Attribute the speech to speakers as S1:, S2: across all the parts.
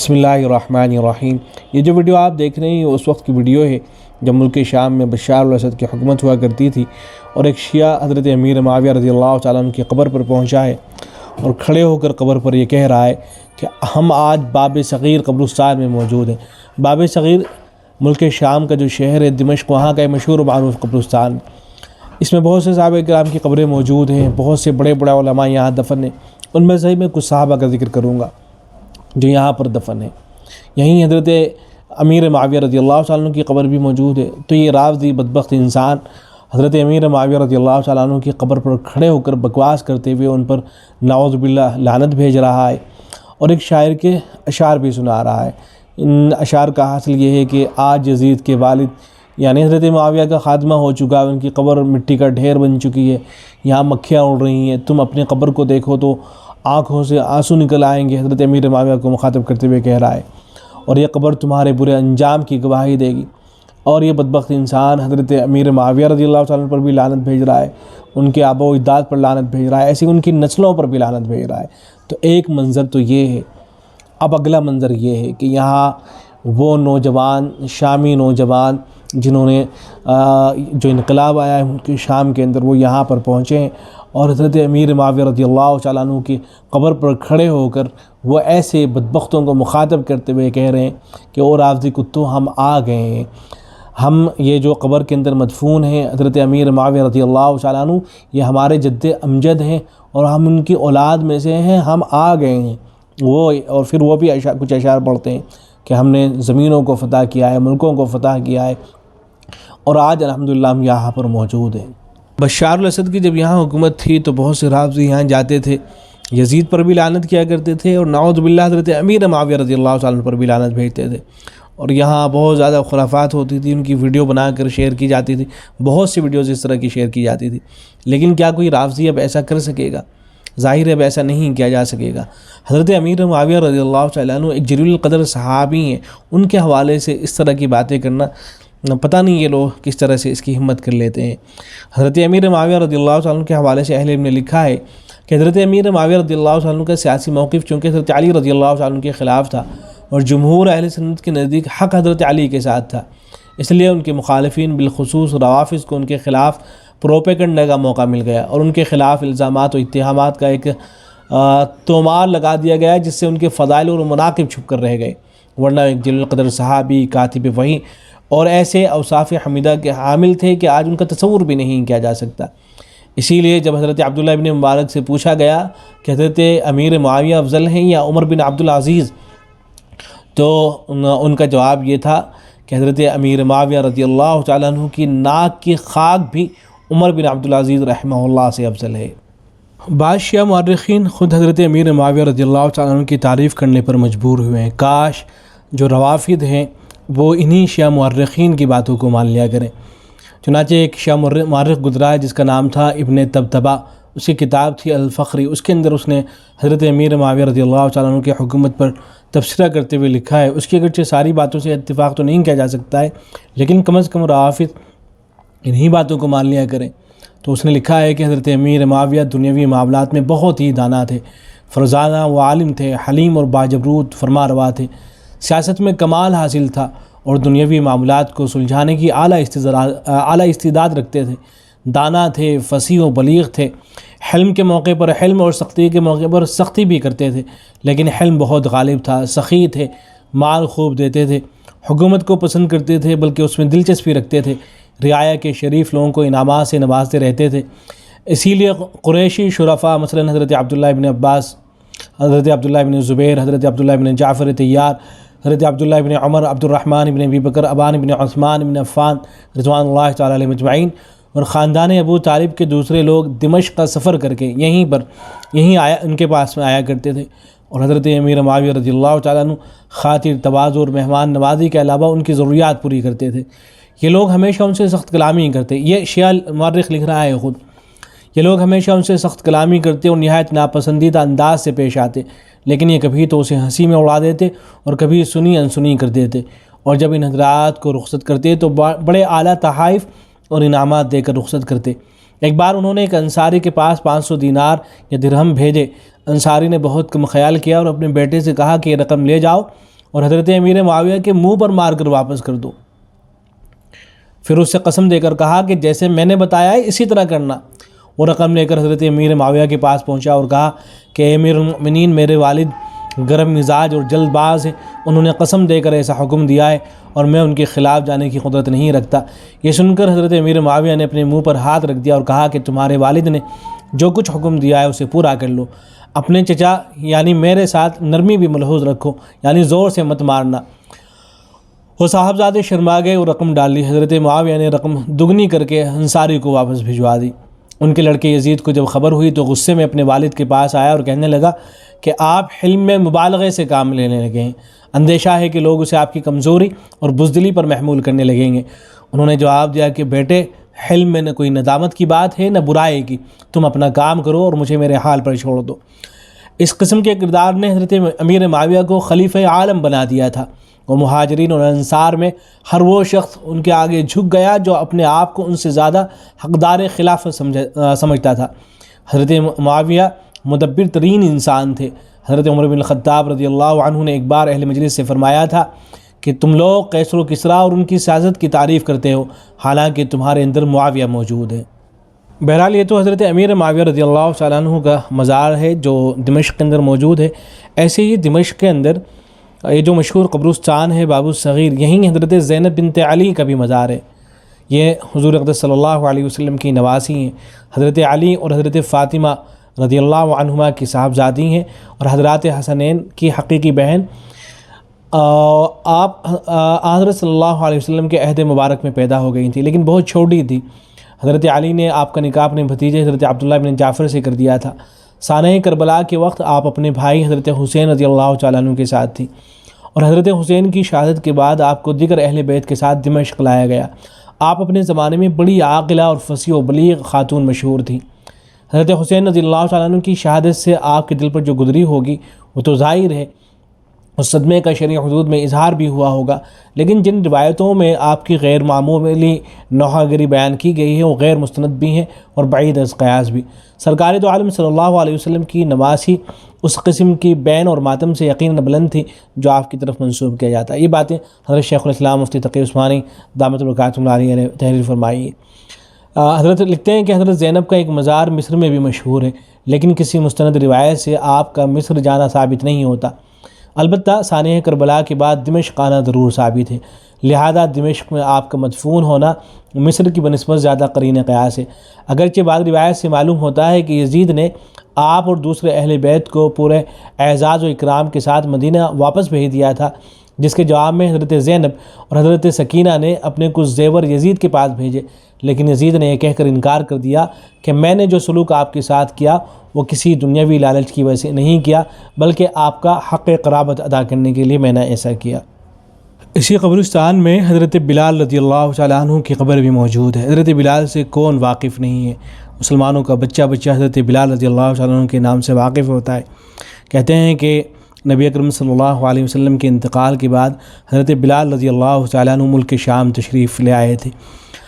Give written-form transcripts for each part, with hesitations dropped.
S1: بسم اللہ الرحمن الرحیم۔ یہ جو ویڈیو آپ دیکھ رہے ہیں اس وقت کی ویڈیو ہے جب ملک شام میں بشار الاسد کی حکومت ہوا کرتی تھی، اور ایک شیعہ حضرت امیر معاویہ رضی اللہ تعالیٰ عنہ کی قبر پر پہنچا ہے اور کھڑے ہو کر قبر پر یہ کہہ رہا ہے کہ ہم آج باب صغیر قبرستان میں موجود ہیں۔ باب صغیر ملک شام کا جو شہر ہے دمشق، وہاں کا ایک مشہور و معروف قبرستان، اس میں بہت سے صحابہ کرام کی قبریں موجود ہیں، بہت سے بڑے بڑے علماء یہاں دفن ہیں۔ ان میں سے میں کچھ صحابہ کا ذکر کروں گا جو یہاں پر دفن ہے۔ یہیں حضرت امیر معاویہ رضی اللہ تعالیٰ عنہ کی قبر بھی موجود ہے۔ تو یہ رافضی بدبخت انسان حضرت امیر معاویہ رضی اللہ تعالیٰ عنہ کی قبر پر کھڑے ہو کر بکواس کرتے ہوئے ان پر نعوذ باللہ لعنت بھیج رہا ہے، اور ایک شاعر کے اشعار بھی سنا رہا ہے۔ ان اشعار کا حاصل یہ ہے کہ آج یزید کے والد یعنی حضرت معاویہ کا خاتمہ ہو چکا ہے، ان کی قبر مٹی کا ڈھیر بن چکی ہے، یہاں مکھیاں اڑ رہی ہیں، تم اپنی قبر کو دیکھو تو آنکھوں سے آنسو نکل آئیں گے۔ حضرت امیر معاویہ کو مخاطب کرتے ہوئے کہہ رہا ہے، اور یہ قبر تمہارے برے انجام کی گواہی دے گی۔ اور یہ بدبخت انسان حضرت امیر معاویہ رضی اللہ تعالیٰ عنہ پر بھی لعنت بھیج رہا ہے، ان کے آباء و اجداد پر لعنت بھیج رہا ہے، ایسے ان کی نسلوں پر بھی لعنت بھیج رہا ہے۔ تو ایک منظر تو یہ ہے۔ اب اگلا منظر یہ ہے کہ یہاں وہ نوجوان شامی نوجوان جنہوں نے جو انقلاب آیا ہے ملک شام کے اندر، وہ یہاں پر پہنچے ہیں، اور حضرت امیر معاویہ رضی اللہ تعالیٰ عنہ کی قبر پر کھڑے ہو کر وہ ایسے بدبختوں کو مخاطب کرتے ہوئے کہہ رہے ہیں کہ او رافضی کتوں، ہم آ گئے ہیں، ہم یہ جو قبر کے اندر مدفون ہیں حضرت امیر معاویہ رضی اللہ تعالیٰ عنہ، یہ ہمارے جد امجد ہیں اور ہم ان کی اولاد میں سے ہیں، ہم آ گئے ہیں۔ اور پھر وہ بھی کچھ اشعار پڑھتے ہیں کہ ہم نے زمینوں کو فتح کیا ہے، ملکوں کو فتح کیا ہے، اور آج الحمدللہ ہم یہاں پر موجود ہیں۔ بشار الاسد کی جب یہاں حکومت تھی تو بہت سے رافضی یہاں جاتے تھے، یزید پر بھی لعنت کیا کرتے تھے، اور نعوذ باللہ حضرت امیر معاویہ رضی اللہ تعالیٰ عنہ پر بھی لعنت بھیجتے تھے، اور یہاں بہت زیادہ خرافات ہوتی تھی، ان کی ویڈیو بنا کر شیئر کی جاتی تھی، بہت سی ویڈیوز اس طرح کی شیئر کی جاتی تھی۔ لیکن کیا کوئی رافضی اب ایسا کر سکے گا؟ ظاہر ہے اب ایسا نہیں کیا جا سکے گا۔ حضرت امیر معاویہ رضی اللہ تعالیٰ عنہ ایک جلیل القدر صحابی ہیں، ان کے حوالے سے اس طرح کی باتیں کرنا پتہ نہیں یہ لوگ کس طرح سے اس کی ہمت کر لیتے ہیں۔ حضرت امیر معاویہ رضی اللہ تعالیٰ عنہ کے حوالے سے اہل علم نے لکھا ہے کہ حضرت امیر معاویہ رضی اللہ تعالیٰ عنہ کا سیاسی موقف چونکہ حضرت علی رضی اللہ تعالیٰ عنہ کے خلاف تھا، اور جمہور اہل سنت کے نزدیک حق حضرت علی کے ساتھ تھا، اس لیے ان کے مخالفین بالخصوص روافض کو ان کے خلاف پروپیگنڈا کا موقع مل گیا، اور ان کے خلاف الزامات و اتہامات کا ایک تومار لگا دیا گیا جس سے ان کے فضائل اور مناقب چھپ کر رہ گئے، ورنہ ایک جلیل القدر صحابی، کاتب وحی اور ایسے اوصاف حمیدہ کے حامل تھے کہ آج ان کا تصور بھی نہیں کیا جا سکتا۔ اسی لیے جب حضرت عبداللہ ابن مبارک سے پوچھا گیا کہ حضرت امیر معاویہ افضل ہیں یا عمر بن عبدالعزیز، تو ان کا جواب یہ تھا کہ حضرت امیر معاویہ رضی اللہ تعالیٰ عنہ کی ناک کی خاک بھی عمر بن عبدالعزیز رحمہ اللہ سے افضل ہے۔ بعض شیعہ مورخین خود حضرت امیر معاویہ رضی اللہ تعالیٰ عنہ کی تعریف کرنے پر مجبور ہوئے ہیں۔ کاش جو روافض ہیں وہ انہی شیعہ مورخین کی باتوں کو مان لیا کریں۔ چنانچہ ایک شیعہ مورخ گزرا ہے جس کا نام تھا ابن طبطبہ، اس کی کتاب تھی الفخری، اس کے اندر اس نے حضرت امیر معاویہ رضی اللہ تعالیٰ عنہ کی حکومت پر تبصرہ کرتے ہوئے لکھا ہے۔ اس کی اگرچہ ساری باتوں سے اتفاق تو نہیں کیا جا سکتا ہے، لیکن کم از کم روافض انہی باتوں کو مان لیا کریں۔ تو اس نے لکھا ہے کہ حضرت امیر معاویہ دنیاوی معاملات میں بہت ہی دانا تھے، فرزانہ و عالم تھے، حلیم اور باجبروت فرما روا تھے، سیاست میں کمال حاصل تھا، اور دنیاوی معاملات کو سلجھانے کی اعلیٰ استعداد رکھتے تھے، دانا تھے، فصیح و بلیغ تھے، حلم کے موقع پر حلم اور سختی کے موقع پر سختی بھی کرتے تھے، لیکن حلم بہت غالب تھا، سخی تھے، مال خوب دیتے تھے، حکومت کو پسند کرتے تھے بلکہ اس میں دلچسپی رکھتے تھے، رعایا کے شریف لوگوں کو انعامات سے نوازتے رہتے تھے۔ اسی لیے قریشی شرفاء مثلا حضرت عبداللہ ابن عباس، حضرت عبداللہ ابن زبیر، حضرت عبداللہ ابن جعفر طیار، حضرت عبداللہ ابن عمر، عبد الرحمن ابن ابی بکر، ابان ابن عثمان ابن عفان رضوان اللہ تعالیٰ علیہ مجمعین، اور خاندان ابو طالب کے دوسرے لوگ دمشق کا سفر کر کے یہیں ان کے پاس میں آیا کرتے تھے، اور حضرت امیر معاویہ رضی اللہ تعالیٰ عنہ خاطر تواضع اور مہمان نوازی کے علاوہ ان کی ضروریات پوری کرتے تھے۔ یہ لوگ ہمیشہ ان سے سخت کلامی کرتے، یہ شیعہ مورخ لکھ رہا ہے خود، یہ لوگ ہمیشہ ان سے سخت کلامی کرتے اور نہایت ناپسندیدہ انداز سے پیش آتے، لیکن یہ کبھی تو اسے ہنسی میں اڑا دیتے اور کبھی سنی انسنی کر دیتے، اور جب ان حضرات کو رخصت کرتے تو بڑے اعلیٰ تحائف اور انعامات دے کر رخصت کرتے۔ ایک بار انہوں نے ایک انصاری کے پاس 500 دینار یا درہم بھیجے، انصاری نے بہت کم خیال کیا اور اپنے بیٹے سے کہا کہ یہ رقم لے جاؤ اور حضرت امیر معاویہ کے منہ پر مار کر واپس کر دو۔ پھر اس سے قسم دے کر کہا کہ جیسے میں نے بتایا ہے اسی طرح کرنا۔ وہ رقم لے کر حضرت امیر معاویہ کے پاس پہنچا اور کہا کہ امیر المؤمنین، میرے والد گرم مزاج اور جلد باز ہیں، انہوں نے قسم دے کر ایسا حکم دیا ہے اور میں ان کے خلاف جانے کی قدرت نہیں رکھتا۔ یہ سن کر حضرت امیر معاویہ نے اپنے منہ پر ہاتھ رکھ دیا اور کہا کہ تمہارے والد نے جو کچھ حکم دیا ہے اسے پورا کر لو، اپنے چچا یعنی میرے ساتھ نرمی بھی ملحوظ رکھو، یعنی زور سے مت مارنا۔ وہ صاحبزادے شرما گئے اور رقم ڈال لی۔ حضرت معاویہ نے رقم دگنی کر کے انصاری کو واپس بھجوا دی۔ ان کے لڑکے یزید کو جب خبر ہوئی تو غصے میں اپنے والد کے پاس آیا اور کہنے لگا کہ آپ حلم میں مبالغے سے کام لینے لگے ہیں، اندیشہ ہے کہ لوگ اسے آپ کی کمزوری اور بزدلی پر محمول کرنے لگیں گے۔ انہوں نے جواب دیا کہ بیٹے، حلم میں نہ کوئی ندامت کی بات ہے نہ برائی کی، تم اپنا کام کرو اور مجھے میرے حال پر چھوڑ دو۔ اس قسم کے کردار نے حضرت امیر معاویہ کو خلیفہ عالم بنا دیا تھا۔ وہ مہاجرین اور انصار میں ہر وہ شخص ان کے آگے جھک گیا جو اپنے آپ کو ان سے زیادہ حقدار خلافت سمجھتا تھا۔ حضرت معاویہ مدبر ترین انسان تھے۔ حضرت عمر بن الخطاب رضی اللہ عنہ نے ایک بار اہل مجلس سے فرمایا تھا کہ تم لوگ قیصر و کسریٰ اور ان کی سیاست کی تعریف کرتے ہو، حالانکہ تمہارے اندر معاویہ موجود ہے۔ بہرحال یہ تو حضرت امیر معاویہ رضی اللہ تعالیٰ عنہ کا مزار ہے جو دمشق کے اندر موجود ہے۔ ایسے ہی دمشق کے اندر یہ جو مشہور قبرستان ہے باب الصغیر، یہیں حضرت زینب بنت علی کا بھی مزار ہے۔ یہ حضور اقدس صلی اللہ علیہ وسلم کی نواسی ہیں۔ حضرت علی اور حضرت فاطمہ رضی اللہ عنہما کی صاحبزادی ہیں اور حضرات حسنین کی حقیقی بہن۔ آپ حضرت صلی اللہ علیہ وسلم کے عہد مبارک میں پیدا ہو گئی تھیں، لیکن بہت چھوٹی تھی۔ حضرت علی نے آپ کا نکاح اپنے بھتیجے حضرت عبداللہ بن جعفر سے کر دیا تھا۔ سانحہ کربلا کے وقت آپ اپنے بھائی حضرت حسین رضی اللہ تعالیٰ عنہ کے ساتھ تھی، اور حضرت حسین کی شہادت کے بعد آپ کو دیگر اہل بیت کے ساتھ دمشق لایا گیا۔ آپ اپنے زمانے میں بڑی عاقلہ اور فصیح و بلیغ خاتون مشہور تھیں۔ حضرت حسین رضی اللہ تعالیٰ عنہ کی شہادت سے آپ کے دل پر جو گزری ہوگی وہ تو ظاہر ہے، اس صدمے کا شرعی حدود میں اظہار بھی ہوا ہوگا، لیکن جن روایتوں میں آپ کی غیر معمولی نوحہ گری بیان کی گئی ہے وہ غیر مستند بھی ہیں اور بعید از قیاس بھی۔ سرکار دو عالم صلی اللہ علیہ وسلم کی نواسی اس قسم کی بین اور ماتم سے یقیناً بلند تھی جو آپ کی طرف منسوب کیا جاتا ہے۔ یہ باتیں حضرت شیخ الاسلام مفتی تقی عثمانی دامت برکاتہ علیہ نے تحریر فرمائی ہے۔ حضرت لکھتے ہیں کہ حضرت زینب کا ایک مزار مصر میں بھی مشہور ہے، لیکن کسی مستند روایت سے آپ کا مصر جانا ثابت نہیں ہوتا۔ البتہ سانحہ کربلا کے بعد دمشق آنا ضرور ثابت ہے، لہذا دمشق میں آپ کا مدفون ہونا مصر کی بنسبت زیادہ قرین قیاس ہے۔ اگرچہ بعض روایت سے معلوم ہوتا ہے کہ یزید نے آپ اور دوسرے اہل بیت کو پورے اعزاز و اکرام کے ساتھ مدینہ واپس بھیج دیا تھا، جس کے جواب میں حضرت زینب اور حضرت سکینہ نے اپنے کچھ زیور یزید کے پاس بھیجے، لیکن یزید نے یہ کہہ کر انکار کر دیا کہ میں نے جو سلوک آپ کے ساتھ کیا وہ کسی دنیاوی لالچ کی وجہ سے نہیں کیا، بلکہ آپ کا حق قرابت ادا کرنے کے لیے میں نے ایسا کیا۔ اسی قبرستان میں حضرت بلال رضی اللہ تعالیٰ عنہ کی قبر بھی موجود ہے۔ حضرت بلال سے کون واقف نہیں ہے؟ مسلمانوں کا بچہ حضرت بلال رضی اللہ تعالیٰ عنہ کے نام سے واقف ہوتا ہے۔ کہتے ہیں کہ نبی اکرم صلی اللہ علیہ وسلم کے انتقال کے بعد حضرت بلال رضی اللہ تعالیٰ عنہ ملک شام تشریف لے آئے تھے۔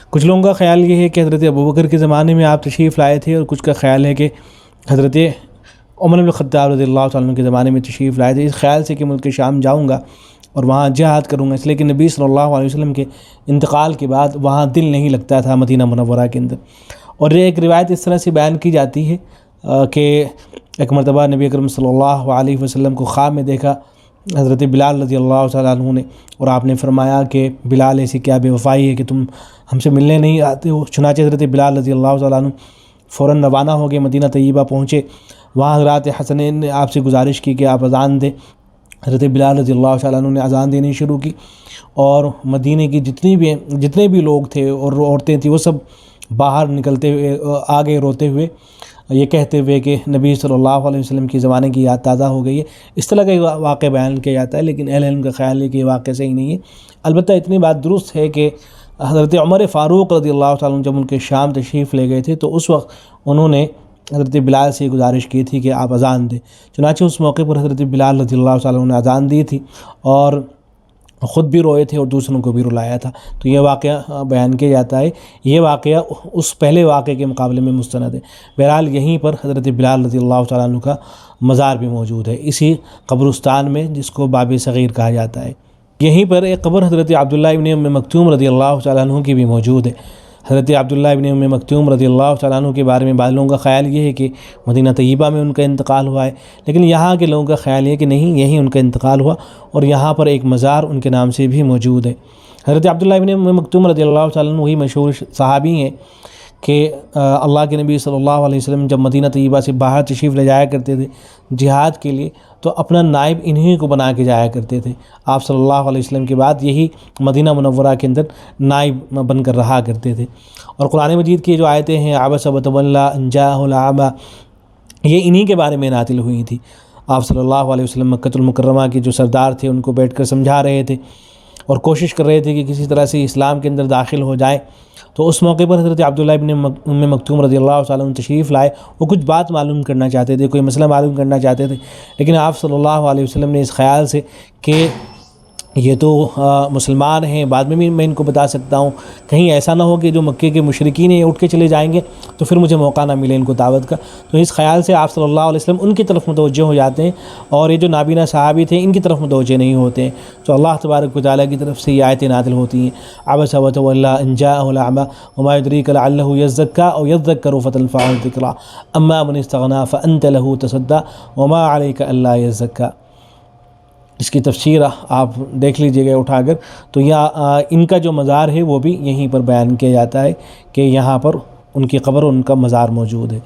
S1: کچھ لوگوں کا خیال یہ ہے کہ حضرت ابوبکر کے زمانے میں آپ تشریف لائے تھے، اور کچھ کا خیال ہے کہ حضرت عمر بن الخطاب رضی اللہ تعالیٰ عنہ کے زمانے میں تشریف لائے تھے، اس خیال سے کہ ملک شام جاؤں گا اور وہاں جہاد کروں گا، اس لیے کہ نبی صلی اللہ علیہ وسلم کے انتقال کے بعد وہاں دل نہیں لگتا تھا مدینہ منورہ کے اندر۔ اور یہ ایک روایت اس طرح سے بیان کی جاتی ہے کہ ایک مرتبہ نبی اکرم صلی اللہ علیہ وسلم کو خواب میں دیکھا حضرت بلال رضی اللہ تعالیٰ عنہ نے، اور آپ نے فرمایا کہ بلال ایسی کیا بے وفائی ہے کہ تم ہم سے ملنے نہیں آتے ہو۔ چنانچہ حضرت بلال رضی اللہ تعالیٰ عنہ فوراً روانہ ہو گئے، مدینہ طیبہ پہنچے۔ وہاں حضرات حسنین نے آپ سے گزارش کی کہ آپ اذان دیں۔ حضرت بلال رضی اللہ تعالیٰ عنہ نے اذان دینی شروع کی، اور مدینہ کی جتنے بھی لوگ تھے اور عورتیں تھیں وہ سب باہر نکلتے ہوئے آگے روتے ہوئے یہ کہتے ہوئے کہ نبی صلی اللہ علیہ وسلم کی زمانے کی یاد تازہ ہو گئی ہے۔ اس طرح کا واقعہ بیان کیا جاتا ہے، لیکن اہل علم کا خیال ہے کہ یہ واقعہ صحیح نہیں ہے۔ البتہ اتنی بات درست ہے کہ حضرت عمر فاروق رضی اللہ تعالیٰ عنہ جب ان کے شام تشریف لے گئے تھے تو اس وقت انہوں نے حضرت بلال سے گزارش کی تھی کہ آپ اذان دیں۔ چنانچہ اس موقع پر حضرت بلال رضی اللہ تعالیٰ عنہ نے اذان دی تھی، اور خود بھی روئے تھے اور دوسروں کو بھی رلایا تھا۔ تو یہ واقعہ بیان کیا جاتا ہے، یہ واقعہ اس پہلے واقعے کے مقابلے میں مستند ہے۔ بہرحال یہیں پر حضرت بلال رضی اللہ تعالیٰ عنہ کا مزار بھی موجود ہے، اسی قبرستان میں جس کو باب صغیر کہا جاتا ہے۔ یہیں پر ایک قبر حضرت عبداللہ ابن ام مکتوم رضی اللہ تعالیٰ عنہ کی بھی موجود ہے۔ حضرت عبداللہ ابن ام مکتوم رضی اللہ تعالیٰ عنہ کے بارے میں بعض لوگوں کا خیال یہ ہے کہ مدینہ طیبہ میں ان کا انتقال ہوا ہے، لیکن یہاں کے لوگوں کا خیال یہ ہے کہ نہیں، یہیں ان کا انتقال ہوا، اور یہاں پر ایک مزار ان کے نام سے بھی موجود ہے۔ حضرت عبداللہ ابن ام مکتوم رضی اللہ تعالیٰ عنہ وہی مشہور صحابی ہیں کہ اللہ کے نبی صلی اللہ علیہ وسلم جب مدینہ طیبہ سے باہر تشریف لے جایا کرتے تھے جہاد کے لیے، تو اپنا نائب انہی کو بنا کے جایا کرتے تھے۔ آپ صلی اللہ علیہ وسلم کے بعد یہی مدینہ منورہ کے اندر نائب بن کر رہا کرتے تھے۔ اور قرآن مجید کی جو آیتیں ہیں عبس وتولی ان جاءہ الاعمی، یہ انہی کے بارے میں نازل ہوئی تھی۔ آپ صلی اللہ علیہ وسلم مکہ المکرمہ کے جو سردار تھے ان کو بیٹھ کر سمجھا رہے تھے اور کوشش کر رہے تھے کہ کسی طرح سے اسلام کے اندر داخل ہو جائے، تو اس موقع پر حضرت عبداللہ ابن ام مکتوم رضی اللہ تعالیٰ عنہ تشریف لائے۔ وہ کچھ بات معلوم کرنا چاہتے تھے، کوئی مسئلہ معلوم کرنا چاہتے تھے، لیکن آپ صلی اللہ علیہ وسلم نے اس خیال سے کہ یہ تو مسلمان ہیں، بعد میں ان کو بتا سکتا ہوں، کہیں ایسا نہ ہو کہ جو مکے کے مشرکین ہیں اٹھ کے چلے جائیں گے تو پھر مجھے موقع نہ ملے ان کو دعوت کا، تو اس خیال سے آپ صلی اللہ علیہ وسلم ان کی طرف متوجہ ہو جاتے ہیں، اور یہ جو نابینا صحابی تھے ان کی طرف متوجہ نہیں ہوتے ہیں۔ تو اللہ تبارک و تعالیٰ کی طرف سے یہ آیتیں نازل ہوتی ہیں، عبس وتولی ان جاءہ الاعمی وما يدریک لعلہ یزکی او یذکر فتنفعہ الذکریٰ اما من استغنی فانت لہ تصدی وما علیک الا یزکی۔ اس کی تفسیر آپ دیکھ لیجئے گا اٹھا کر، تو ان کا جو مزار ہے وہ بھی یہیں پر بیان کیا جاتا ہے کہ یہاں پر ان کی قبر، ان کا مزار موجود ہے۔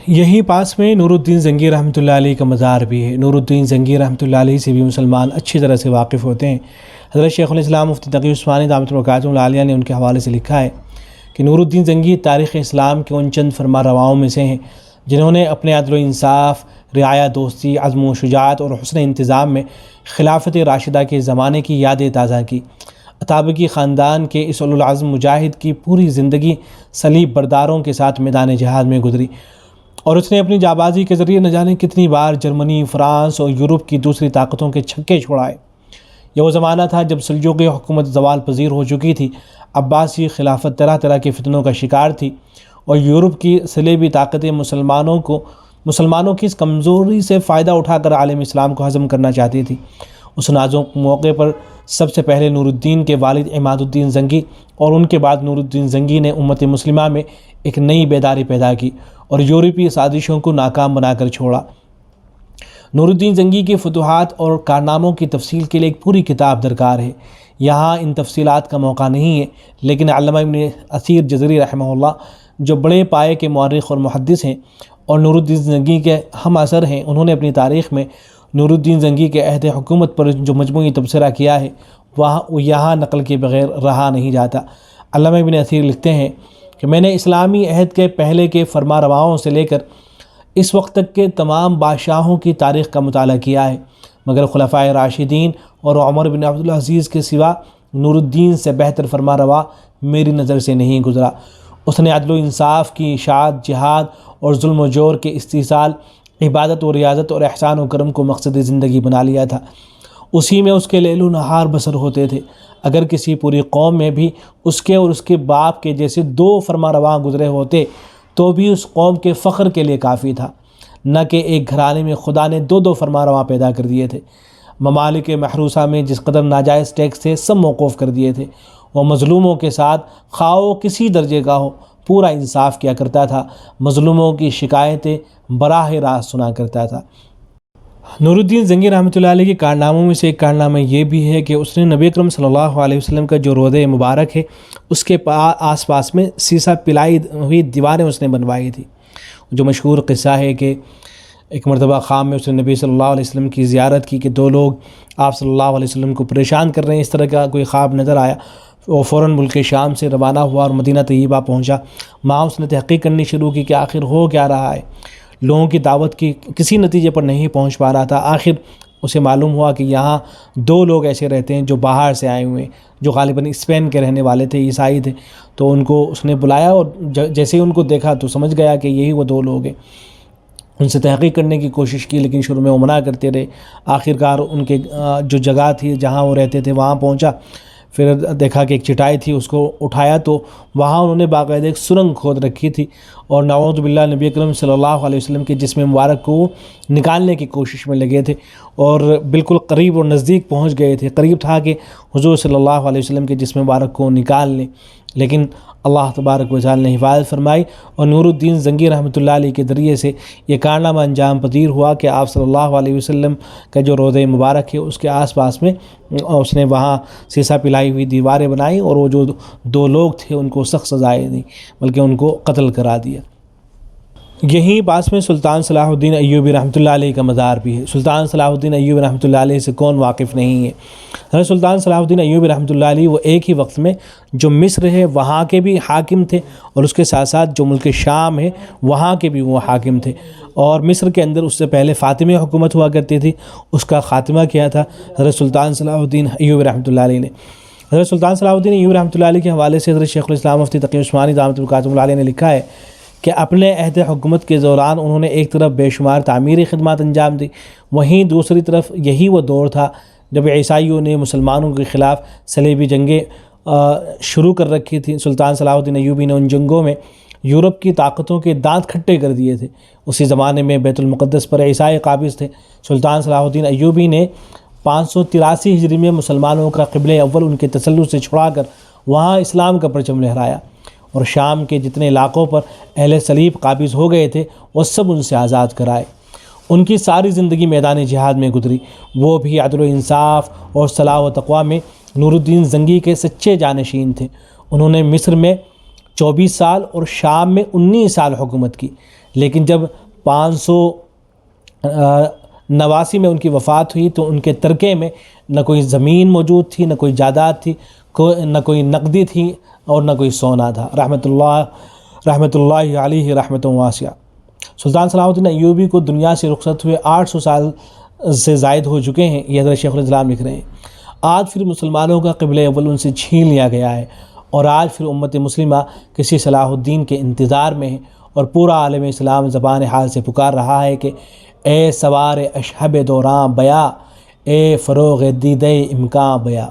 S1: یہی پاس میں نور الدین زنگی رحمۃ اللہ علیہ کا مزار بھی ہے۔ نور الدین زنگی رحمۃ اللہ علیہ سے بھی مسلمان اچھی طرح سے واقف ہوتے ہیں۔ حضرت شیخ الاسلام مفتی تقی عثمانی دامت برکاتہ العالیہ نے ان کے حوالے سے لکھا ہے کہ نور الدین زنگی تاریخ اسلام کے ان چند فرما رواؤں میں سے ہیں جنہوں نے اپنے عدل و انصاف، رعایا دوستی، عزم و شجاعت اور حسن انتظام میں خلافت راشدہ کے زمانے کی یادیں تازہ کی۔ عطابقی خاندان کے اس اولوالعزم مجاہد کی پوری زندگی صلیب برداروں کے ساتھ میدان جہاد میں گزری، اور اس نے اپنی جابازی کے ذریعے نہ جانے کتنی بار جرمنی، فرانس اور یورپ کی دوسری طاقتوں کے چھکے چھڑائے۔ یہ وہ زمانہ تھا جب سلجوقی حکومت زوال پذیر ہو چکی تھی، عباسی خلافت طرح طرح کے فتنوں کا شکار تھی، اور یورپ کی صلیبی طاقتیں مسلمانوں کی اس کمزوری سے فائدہ اٹھا کر عالم اسلام کو ہضم کرنا چاہتی تھی۔ اس نازک موقع پر سب سے پہلے نور الدین کے والد عماد الدین زنگی اور ان کے بعد نور الدین زنگی نے امت مسلمہ میں ایک نئی بیداری پیدا کی اور یورپی سازشوں کو ناکام بنا کر چھوڑا۔ نور الدین زنگی کے فتوحات اور کارناموں کی تفصیل کے لیے ایک پوری کتاب درکار ہے، یہاں ان تفصیلات کا موقع نہیں ہے، لیکن علامہ ابن اثیر جزری رحمہ اللہ جو بڑے پائے کے مورخ اور محدث ہیں اور نور الدین زنگی کے ہم اثر ہیں، انہوں نے اپنی تاریخ میں نور الدین زنگی کے عہد حکومت پر جو مجموعی تبصرہ کیا ہے وہ یہاں نقل کے بغیر رہا نہیں جاتا۔ علامہ ابن اثیر لکھتے ہیں کہ میں نے اسلامی عہد کے پہلے کے فرما رواؤں سے لے کر اس وقت تک کے تمام بادشاہوں کی تاریخ کا مطالعہ کیا ہے، مگر خلفائے راشدین اور عمر بن عبدالعزیز کے سوا نور الدین سے بہتر فرما روا میری نظر سے نہیں گزرا۔ اس نے عدل و انصاف کی اشاعت، جہاد اور ظلم و جور کے استحصال، عبادت و ریاضت اور احسان و کرم کو مقصد زندگی بنا لیا تھا۔ اسی میں اس کے لیل و نہار بسر ہوتے تھے۔ اگر کسی پوری قوم میں بھی اس کے اور اس کے باپ کے جیسے دو فرما رواں گزرے ہوتے تو بھی اس قوم کے فخر کے لیے کافی تھا، نہ کہ ایک گھرانے میں خدا نے دو فرما رواں پیدا کر دیے تھے۔ ممالک محروسہ میں جس قدر ناجائز ٹیکس تھے سب موقوف کر دیے تھے۔ وہ مظلوموں کے ساتھ خواہ کسی درجے کا ہو پورا انصاف کیا کرتا تھا، مظلوموں کی شکایتیں براہ راست سنا کرتا تھا۔ نور الدین زنگی رحمۃ اللہ علیہ کے کارناموں میں سے ایک کارنامہ یہ بھی ہے کہ اس نے نبی اکرم صلی اللہ علیہ وسلم کا جو روضہ مبارک ہے اس کے آس پاس میں سیسہ پلائی ہوئی دیواریں اس نے بنوائی تھی۔ جو مشہور قصہ ہے کہ ایک مرتبہ خام میں اس نے نبی صلی اللہ علیہ وسلم کی زیارت کی کہ دو لوگ آپ صلی اللہ علیہ وسلم کو پریشان کر رہے ہیں، اس طرح کا کوئی خواب نظر آیا۔ وہ فوراً ملک شام سے روانہ ہوا اور مدینہ طیبہ پہنچا۔ وہاں اس نے تحقیق کرنی شروع کی کہ آخر ہو کیا رہا ہے، لوگوں کی دعوت کی کسی نتیجے پر نہیں پہنچ پا رہا تھا۔ آخر اسے معلوم ہوا کہ یہاں دو لوگ ایسے رہتے ہیں جو باہر سے آئے ہوئے ہیں، جو غالباً اسپین کے رہنے والے تھے، عیسائی تھے۔ تو ان کو اس نے بلایا اور جیسے ہی ان کو دیکھا تو سمجھ گیا کہ یہی وہ دو لوگ ہیں۔ ان سے تحقیق کرنے کی کوشش کی، لیکن شروع میں وہ منع کرتے رہے۔ آخرکار ان کے جو جگہ تھی جہاں وہ رہتے تھے وہاں پہنچا، پھر دیکھا کہ ایک چٹائی تھی، اس کو اٹھایا تو وہاں انہوں نے باقاعدہ ایک سرنگ کھود رکھی تھی، اور نعوذ باللہ نبی اکرم صلی اللہ علیہ وسلم کے جسم مبارک کو نکالنے کی کوشش میں لگے تھے، اور بالکل قریب اور نزدیک پہنچ گئے تھے، قریب تھا کہ حضور صلی اللہ علیہ وسلم کے جسم مبارک کو نکال لیں، لیکن اللہ تبارک و تعالی نے حفاظت فرمائی، اور نور الدین زنگی رحمۃ اللہ علیہ کے ذریعے سے یہ کارنامہ انجام پذیر ہوا کہ آپ صلی اللہ علیہ وسلم کا جو روضہ مبارک ہے اس کے آس پاس میں اس نے وہاں سیسہ پلائی ہوئی دیواریں بنائیں، اور وہ جو 2 لوگ تھے ان کو سخت سزائیں دیں، بلکہ ان کو قتل کرا دیا۔ یہیں پاس میں سلطان صلاح الدین ایوبی رحمۃ اللہ علیہ کا مزار بھی ہے۔ سلطان صلاح الدین ایوبی رحمۃ اللہ علیہ سے کون واقف نہیں ہے؟ حضرت سلطان صلاح الدین ایوبی رحمۃ اللہ علیہ وہ ایک ہی وقت میں جو مصر ہے وہاں کے بھی حاکم تھے، اور اس کے ساتھ ساتھ جو ملک شام ہے وہاں کے بھی وہ حاکم تھے، اور مصر کے اندر اس سے پہلے فاطمی حکومت ہوا کرتی تھی، اس کا خاتمہ کیا تھا حضرت سلطان صلاح الدین ایوبی رحمۃ اللہ علیہ نے۔ حضرت سلطان صلاح الدین ایوبی رحمۃ اللہ علیہ کے حوالے سے حضرت شیخ الاسلام مفتی تقی عثمانی دامت برکاتہ علیہ نے لکھا ہے کہ اپنے عہد حکومت کے دوران انہوں نے ایک طرف بے شمار تعمیری خدمات انجام دی، وہیں دوسری طرف یہی وہ دور تھا جب عیسائیوں نے مسلمانوں کے خلاف صلیبی جنگیں شروع کر رکھی تھیں۔ سلطان صلاح الدین ایوبی نے ان جنگوں میں یورپ کی طاقتوں کے دانت کھٹے کر دیے تھے۔ اسی زمانے میں بیت المقدس پر عیسائی قابض تھے۔ سلطان صلاح الدین ایوبی نے 583 ہجری میں مسلمانوں کا قبلہ اول ان کے تسلط سے چھڑا کر وہاں اسلام کا پرچم لہرایا، اور شام کے جتنے علاقوں پر اہل صلیب قابض ہو گئے تھے وہ سب ان سے آزاد کرائے۔ ان کی ساری زندگی میدان جہاد میں گزری، وہ بھی عدل و انصاف اور صلاح و تقوی میں نور الدین زنگی کے سچے جانشین تھے۔ انہوں نے مصر میں 24 سال اور شام میں 19 سال حکومت کی، لیکن جب 589 میں ان کی وفات ہوئی تو ان کے ترکے میں نہ کوئی زمین موجود تھی، نہ کوئی جائیداد تھی، نہ کوئی نقدی تھی اور نہ کوئی سونا تھا، رحمۃ اللہ علیہ رحمۃ واسعہ۔ سلطان صلاح الدین ایوبی کو دنیا سے رخصت ہوئے 800 سال سے زائد ہو چکے ہیں، یہ حضرت شیخ الاسلام لکھ رہے ہیں۔ آج پھر مسلمانوں کا قبلہ اول ان سے چھین لیا گیا ہے، اور آج پھر امت مسلمہ کسی صلاح الدین کے انتظار میں ہے، اور پورا عالم اسلام زبان حال سے پکار رہا ہے کہ اے سوار اشہب دوراں بیا، اے فروغ دیدہ امکاں بیا۔